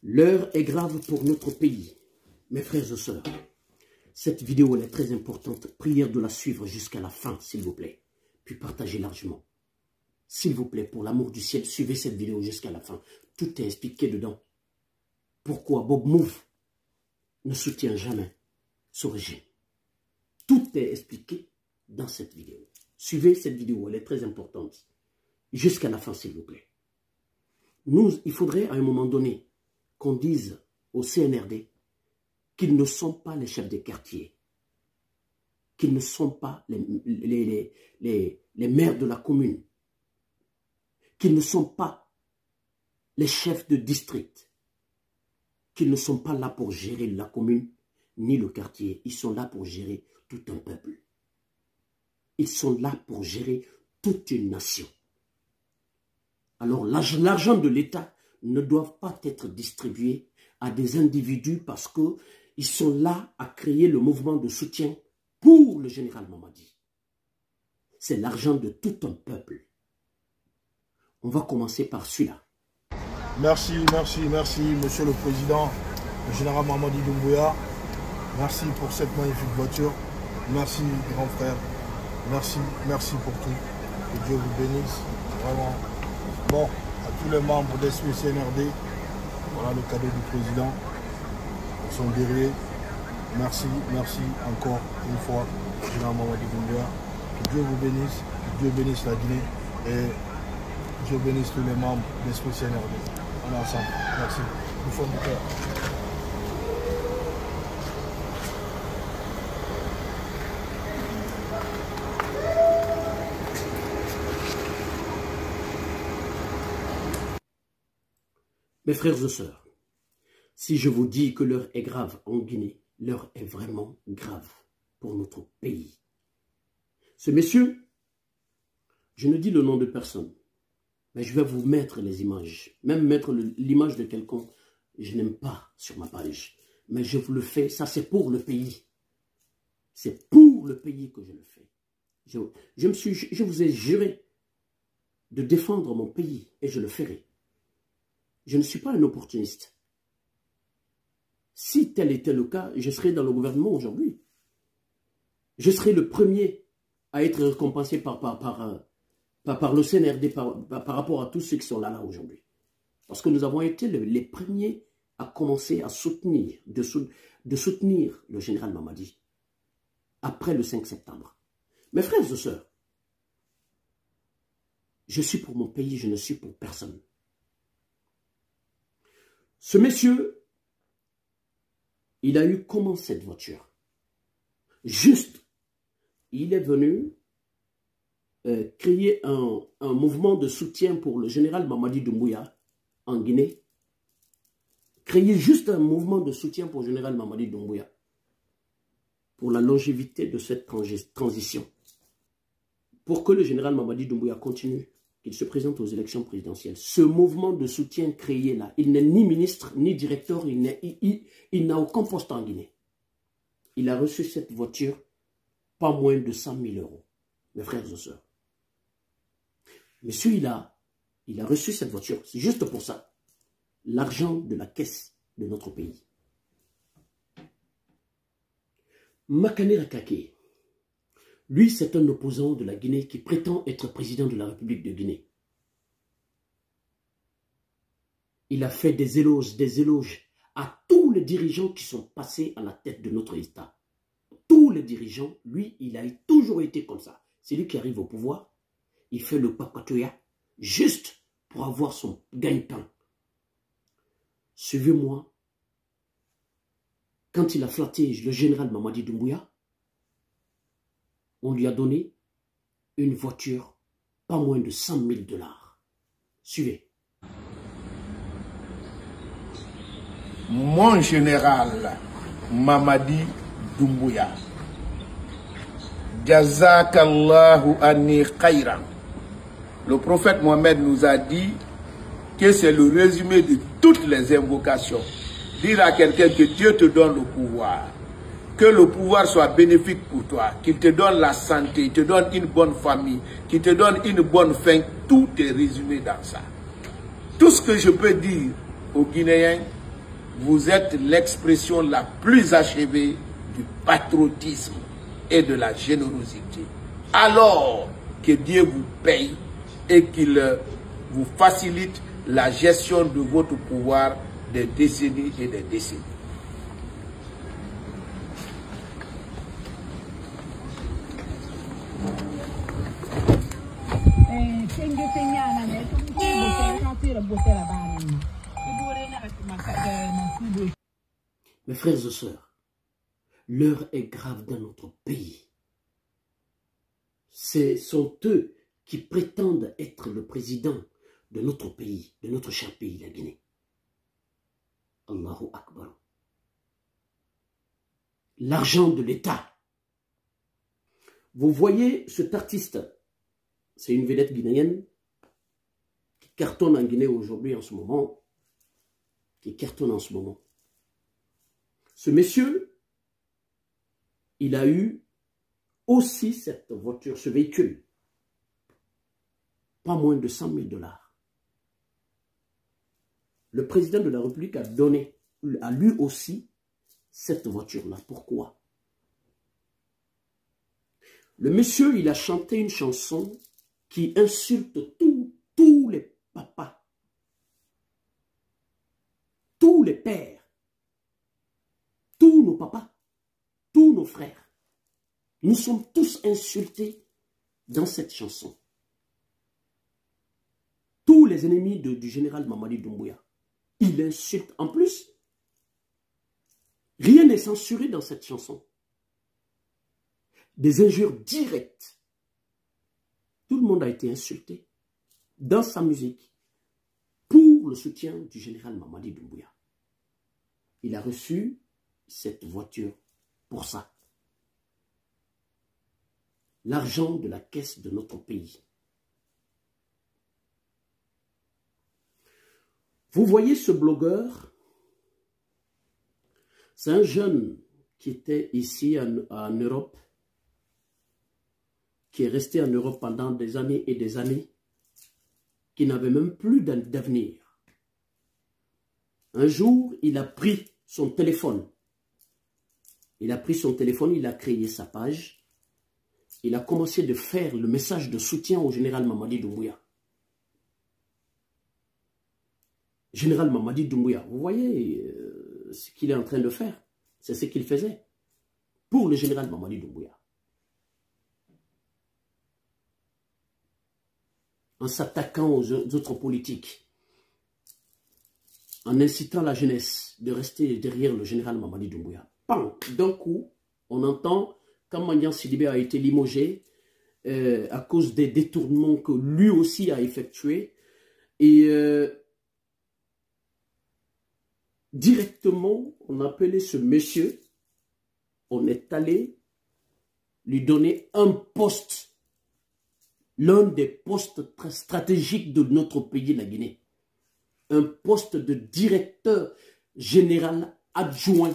L'heure est grave pour notre pays. Mes frères et sœurs, cette vidéo elle est très importante. Prière de la suivre jusqu'à la fin, s'il vous plaît. Puis partagez largement. S'il vous plaît, pour l'amour du ciel, suivez cette vidéo jusqu'à la fin. Tout est expliqué dedans. Pourquoi Bob Move ne soutient jamais ce régime. Tout est expliqué dans cette vidéo. Suivez cette vidéo, elle est très importante. Jusqu'à la fin, s'il vous plaît. Il faudrait à un moment donné qu'on dise au CNRD qu'ils ne sont pas les chefs des quartiers, qu'ils ne sont pas les maires de la commune, qu'ils ne sont pas les chefs de district, qu'ils ne sont pas là pour gérer la commune ni le quartier. Ils sont là pour gérer tout un peuple. Ils sont là pour gérer toute une nation. Alors l'argent de l'État ne doit pas être distribué à des individus parce qu'ils sont là à créer le mouvement de soutien pour le général Mamadi. C'est l'argent de tout un peuple. On va commencer par celui-là. Merci, Monsieur le Président, le général Mamadi Doumbouya. Merci pour cette magnifique voiture. Merci, grand frère. Merci pour tout. Que Dieu vous bénisse. Vraiment. Bon, à tous les membres d'Esprit CNRD, voilà le cadeau du président pour son guerrier. Merci encore une fois, général Mamadi Doumbouya. Que Dieu vous bénisse, que Dieu bénisse la Guinée et que Dieu bénisse tous les membres d'Esprit CNRD. On est ensemble. Merci. Du fond du cœur. Mes frères et sœurs, si je vous dis que l'heure est grave en Guinée, l'heure est vraiment grave pour notre pays. Ce monsieur, je ne dis le nom de personne, mais je vais vous mettre les images, même mettre l'image de quelqu'un, je n'aime pas sur ma page, mais je vous le fais, ça c'est pour le pays. C'est pour le pays que je le fais. Je vous ai juré de défendre mon pays et je le ferai. Je ne suis pas un opportuniste. Si tel était le cas, je serais dans le gouvernement aujourd'hui. Je serais le premier à être récompensé par le CNRD par rapport à tous ceux qui sont là aujourd'hui. Parce que nous avons été les premiers à commencer à soutenir, de soutenir le général Mamadi après le 5 septembre. Mes frères et sœurs, je suis pour mon pays, je ne suis pour personne. Ce monsieur, il a eu comment cette voiture? Juste, il est venu créer un mouvement de soutien pour le général Mamadi Doumbouya en Guinée. Créer juste un mouvement de soutien pour le général Mamadi Doumbouya. Pour la longévité de cette transition. Pour que le général Mamadi Doumbouya continue. Il se présente aux élections présidentielles. Ce mouvement de soutien créé là, il n'est ni ministre, ni directeur, il n'a aucun poste en Guinée. Il a reçu cette voiture pas moins de 100 000 euros, mes frères et sœurs. Monsieur, il a reçu cette voiture, c'est juste pour ça. L'argent de la caisse de notre pays. Makane Rakake. Lui, c'est un opposant de la Guinée qui prétend être président de la République de Guinée. Il a fait des éloges à tous les dirigeants qui sont passés à la tête de notre État. Tous les dirigeants, lui, il a toujours été comme ça. C'est lui qui arrive au pouvoir, il fait le papatoya juste pour avoir son gagne-pain. Suivez-moi. Quand il a flatté le général Mamadi Doumbouya, on lui a donné une voiture, pas moins de 100 000 $. Suivez. Mon général Mamadi Doumbouya, Jazakallahu anni khayran. Le prophète Mohammed nous a dit que c'est le résumé de toutes les invocations. Dire à quelqu'un que Dieu te donne le pouvoir. Que le pouvoir soit bénéfique pour toi, qu'il te donne la santé, qu'il te donne une bonne famille, qu'il te donne une bonne fin, tout est résumé dans ça. Tout ce que je peux dire aux Guinéens, vous êtes l'expression la plus achevée du patriotisme et de la générosité. Alors que Dieu vous paye et qu'il vous facilite la gestion de votre pouvoir des décennies et des décennies. Mes frères et sœurs, l'heure est grave dans notre pays. Ce sont eux qui prétendent être le président de notre pays, de notre cher pays, la Guinée. Allahu Akbar. L'argent de l'État. Vous voyez cet artiste, c'est une vedette guinéenne qui cartonne en Guinée aujourd'hui en ce moment, Ce monsieur, il a eu aussi cette voiture, ce véhicule, pas moins de 100 000 $. Le président de la République a donné à lui aussi cette voiture-là. Pourquoi? Le monsieur, il a chanté une chanson qui insulte tous les papas, tous les pères, tous nos papas, tous nos frères. Nous sommes tous insultés dans cette chanson. Tous les ennemis du général Mamadi Doumbouya. Il insulte. En plus, rien n'est censuré dans cette chanson. Des injures directes. Tout le monde a été insulté dans sa musique pour le soutien du général Mamadi Doumbouya. Il a reçu cette voiture pour ça. L'argent de la caisse de notre pays. Vous voyez ce blogueur, c'est un jeune qui était ici en Europe, qui est resté en Europe pendant des années et des années, qui n'avait même plus d'avenir. Un jour, il a pris son téléphone. Il a créé sa page. Il a commencé de faire le message de soutien au général Mamadi Doumbouya. Général Mamadi Doumbouya, vous voyez ce qu'il est en train de faire. C'est ce qu'il faisait pour le général Mamadi Doumbouya. En s'attaquant aux autres politiques, en incitant la jeunesse de rester derrière le général Mamadi Doumbouya. D'un coup, on entend quand Mandian Sidibé a été limogé à cause des détournements que lui aussi a effectués. Et directement, on a appelé ce monsieur, on est allé lui donner un poste, l'un des postes très stratégiques de notre pays, la Guinée. Un poste de directeur général adjoint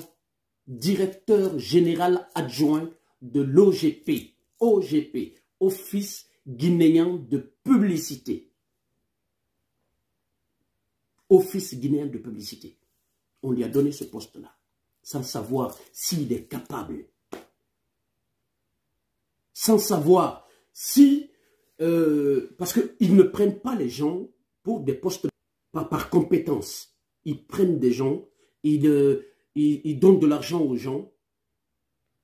de l'OGP, Office guinéen de publicité. Office guinéen de publicité. On lui a donné ce poste-là, sans savoir s'il est capable. Sans savoir si... parce qu'ils ne prennent pas les gens pour des postes par compétence. Ils prennent des gens, ils donnent de l'argent aux gens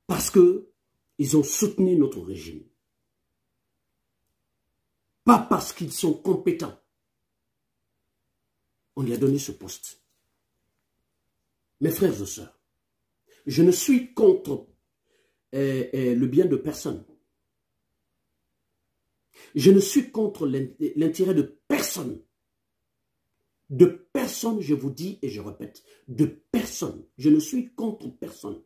parce qu'ils ont soutenu notre régime. Pas parce qu'ils sont compétents. On lui a donné ce poste. Mes frères et sœurs, je ne suis contre le bien de personne. Je ne suis contre l'intérêt de personne. De personne, je vous dis et je répète, de personne. Je ne suis contre personne.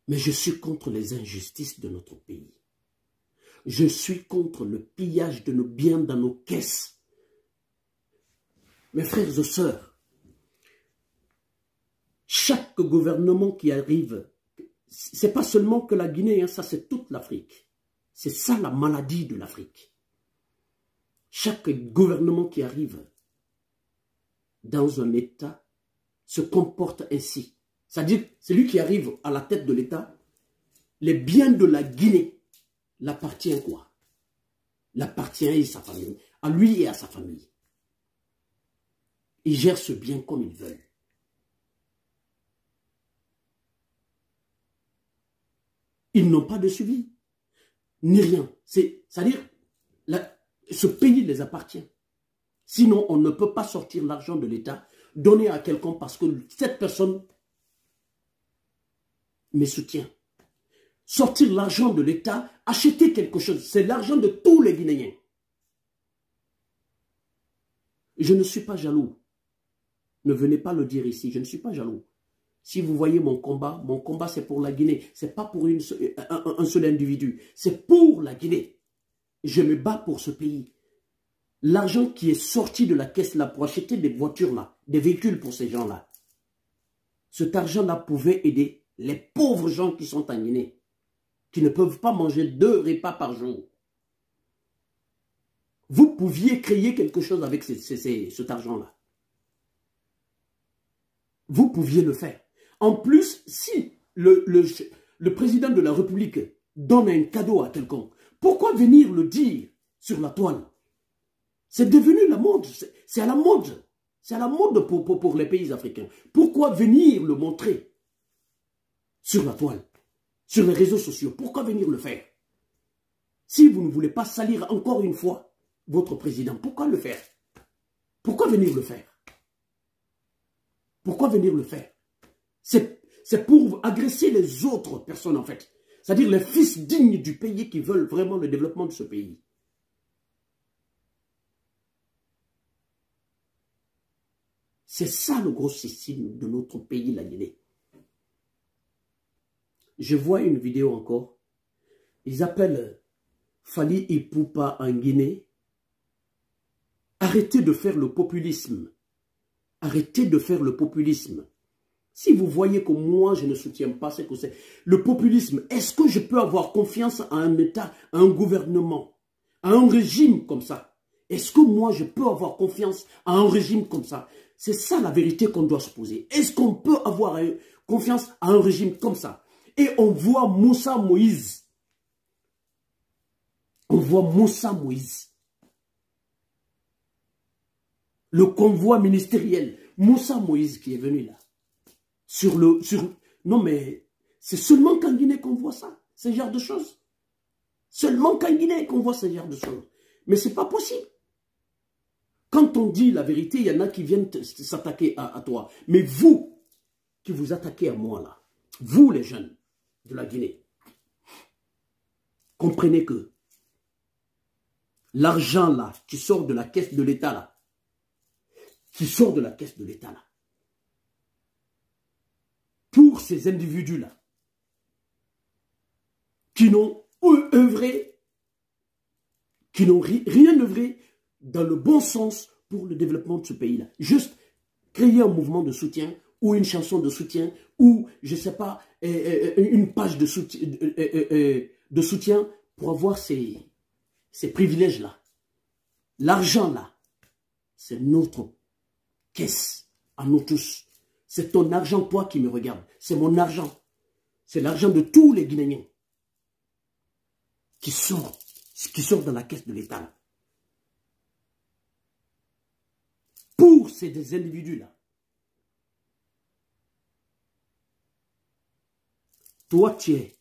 Mais je suis contre les injustices de notre pays. Je suis contre le pillage de nos biens dans nos caisses. Mes frères et sœurs, chaque gouvernement qui arrive, c'est pas seulement que la Guinée, hein, ça c'est toute l'Afrique. C'est ça la maladie de l'Afrique. Chaque gouvernement qui arrive dans un État se comporte ainsi. C'est-à-dire, c'est lui qui arrive à la tête de l'État, les biens de la Guinée l'appartiennent quoi? L'appartient à sa famille, à lui et à sa famille. Ils gèrent ce bien comme ils veulent. Ils n'ont pas de suivi, ni rien. C'est-à-dire, ce pays les appartient. Sinon, on ne peut pas sortir l'argent de l'État, donner à quelqu'un parce que cette personne me soutient. Sortir l'argent de l'État, acheter quelque chose, c'est l'argent de tous les Guinéens. Je ne suis pas jaloux. Ne venez pas le dire ici, je ne suis pas jaloux. Si vous voyez mon combat c'est pour la Guinée. Ce n'est pas pour un seul individu, c'est pour la Guinée. Je me bats pour ce pays. L'argent qui est sorti de la caisse là pour acheter des voitures là, des véhicules pour ces gens-là, cet argent-là pouvait aider les pauvres gens qui sont en Guinée, qui ne peuvent pas manger 2 repas par jour. Vous pouviez créer quelque chose avec cet argent-là. Vous pouviez le faire. En plus, si le président de la République donne un cadeau à quelqu'un, pourquoi venir le dire sur la toile? C'est devenu la mode. C'est à la mode. C'est à la mode pour les pays africains. Pourquoi venir le montrer sur la toile, sur les réseaux sociaux? Pourquoi venir le faire? Si vous ne voulez pas salir encore une fois votre président, pourquoi le faire? Pourquoi venir le faire? Pourquoi venir le faire? C'est pour agresser les autres personnes en fait. C'est-à-dire les fils dignes du pays qui veulent vraiment le développement de ce pays. C'est ça le gros système de notre pays, la Guinée. Je vois une vidéo encore. Ils appellent Fally Ipupa en Guinée. Arrêtez de faire le populisme. Arrêtez de faire le populisme. Si vous voyez que moi, je ne soutiens pas ce que c'est le populisme, est-ce que je peux avoir confiance à un État, à un gouvernement, à un régime comme ça? Est-ce que moi, je peux avoir confiance à un régime comme ça? C'est ça la vérité qu'on doit se poser. Est-ce qu'on peut avoir confiance à un régime comme ça? Et on voit Moussa Moïse. On voit Moussa Moïse. Le convoi ministériel. Moussa Moïse qui est venu là. Non mais, c'est seulement qu'en Guinée qu'on voit ça. Ce genre de choses. Seulement qu'en Guinée qu'on voit ce genre de choses. Mais c'est pas possible. Quand on dit la vérité, il y en a qui viennent s'attaquer à toi. Mais vous, qui vous attaquez à moi là, vous les jeunes de la Guinée, comprenez que l'argent là, qui sort de la caisse de l'État là, pour ces individus-là, qui n'ont œuvré, qui n'ont rien œuvré dans le bon sens pour le développement de ce pays-là. Juste créer un mouvement de soutien ou une chanson de soutien ou, je ne sais pas, une page de soutien pour avoir ces privilèges-là. L'argent-là, c'est notre caisse à nous tous. C'est ton argent, toi qui me regardes. C'est mon argent. C'est l'argent de tous les Guinéens qui sort dans la caisse de l'État. Pour ces individus-là. Toi, tu es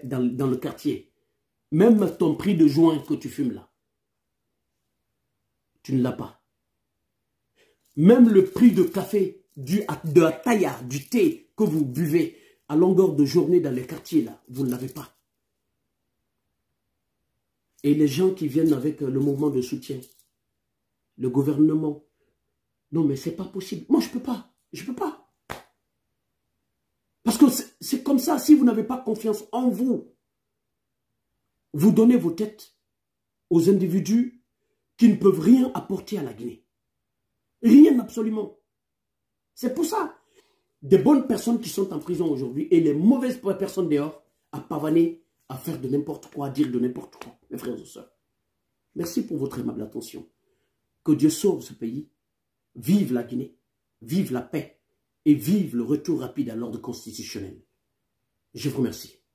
dans le quartier. Même ton prix de joint que tu fumes là, tu ne l'as pas. Même le prix de café, de la taille, du thé que vous buvez à longueur de journée dans les quartiers là, vous ne l'avez pas. Et les gens qui viennent avec le mouvement de soutien, le gouvernement, non mais c'est pas possible. Moi je peux pas. Je peux pas. Parce que c'est comme ça, si vous n'avez pas confiance en vous, vous donnez vos têtes aux individus qui ne peuvent rien apporter à la Guinée. Rien absolument. C'est pour ça. Des bonnes personnes qui sont en prison aujourd'hui et les mauvaises personnes dehors à pavaner, à faire de n'importe quoi, à dire de n'importe quoi. Mes frères et sœurs, merci pour votre aimable attention. Que Dieu sauve ce pays. Vive la Guinée. Vive la paix. et vive le retour rapide à l'ordre constitutionnel. Je vous remercie.